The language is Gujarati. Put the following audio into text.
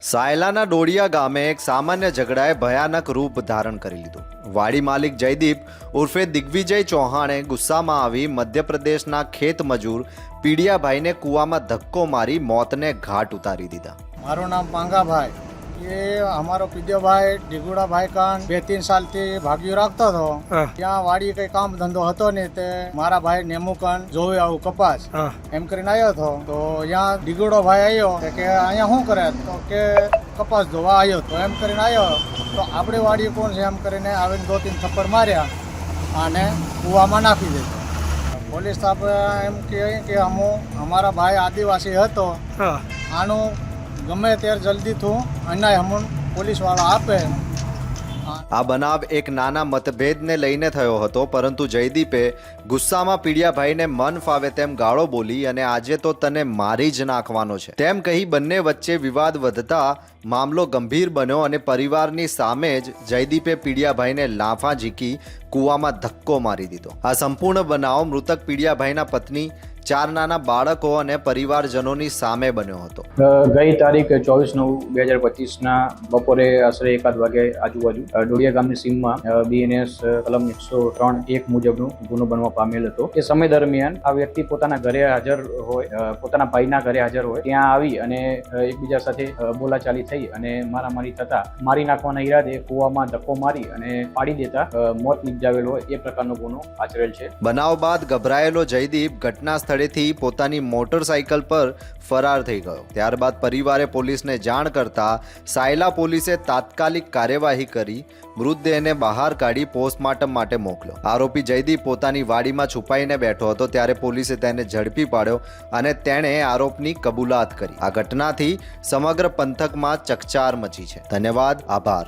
સાયલાના ડોડિયા ગામે એક સામાન્ય ઝઘડાએ ભયાનક રૂપ ધારણ કરી લીધું। વાડી માલિક જયદીપ ઉર્ફે દિગ્વિજય ચૌહાણે ગુસ્સામાં આવી મધ્યપ્રદેશના ખેત મજૂર પીડિયાભાઈને કૂવામાં ધક્કો મારી મોતને ઘાટ ઉતારી દીધા। મારું નામ પાંગાભાઈ, એ અમારો પીડિયાભાઈ ડીગુડાભાઈ કાન 2-3 સાલથી ભાગ્યું રાખતો હતો। ત્યાં વાડી કઈ કામ ધંધો હતો નહીં, તે મારા ભાઈ નેમુકન જોવે આવું કપાસ એમ કરીને આવ્યો હતો। તો ત્યાં ડીગુડો ભાઈ આવ્યો કે અહીંયા શું કરે, તો કે કપાસ ધોવા આવ્યો તો એમ કરીને આવ્યો। તો આપણી વાડી કોણ છે એમ કરીને આવીને 2-3 થપ્પડ માર્યા અને કૂવામાં નાખી દીધો। પોલીસ આપણે એમ કહે કે અમારા ભાઈ આદિવાસી હતો, આનું ગમે ત્યારે જલ્દીથી અન્યાય અમને પોલીસવાળા આપે। આ બનાવ એક નાના મતભેદને લઈને થયો હતો, પરંતુ જયદીપે ગુસ્સામાં પીડિયાભાઈને મન ફાવે તેમ ગાળો બોલી અને આજે તો તને મારી જ નાખવાનો છે તેમ કહી બંને વચ્ચે વિવાદ વધતા મામલો ગંભીર બન્યો અને પરિવારની સામે જ જયદીપે પીડિયાભાઈને લાફા ઝીકી કૂવામાં ધક્કો મારી દીધો। આ સંપૂર્ણ બનાવ મૃતક પીડિયાભાઈના પત્ની, 4 નાના બાળકો અને પરિવારજનોની સામે બન્યો હતો। ગઈ તારીખ 24/9/2025 બપોરે આશરે 1 વાગે આજુબાજુ ડોડિયા ગામની સીમમાં BNS કલમ 103(1) મુજબનું ગુનો બનવા પામેલ હતો। એ સમય દરમિયાન આ વ્યક્તિ પોતાના ઘરે હાજર હોય, પોતાના ભાઈના ઘરે હાજર હોય, ત્યાં આવી અને એકબીજા સાથે બોલાચાલી થઈ અને મારામારી થતા મારી નાખવાના ઈરાદે કૂવામાં ધક્કો મારી અને પાડી દેતા મોત નિપજાવેલ હોય એ પ્રકારનો ગુનો આચરેલ છે। બનાવ બાદ ગભરાયેલો જયદીપ ઘટના સ્થળેથી પોતાની મોટરસાઇકલ પર ફરાર થઈ ગયો। ત્યારબાદ પરિવારે પોલીસને જાણ કરતા સાયલા પોલીસે તાત્કાલિક કાર્યવાહી કરી મૃતદેહને બહાર કાઢી પોસ્ટમોર્ટમ માટે મોકલ્યો। આરોપી જયદીપ પોતાની વાડીમાં છુપાઈને બેઠો હતો ત્યારે પોલીસે તેને ઝડપી પાડ્યો અને તેણે આરોપની કબૂલાત કરી। આ ઘટનાથી સમગ્ર પંથકમાં ચકચાર મચી છે। ધન્યવાદ, આભાર।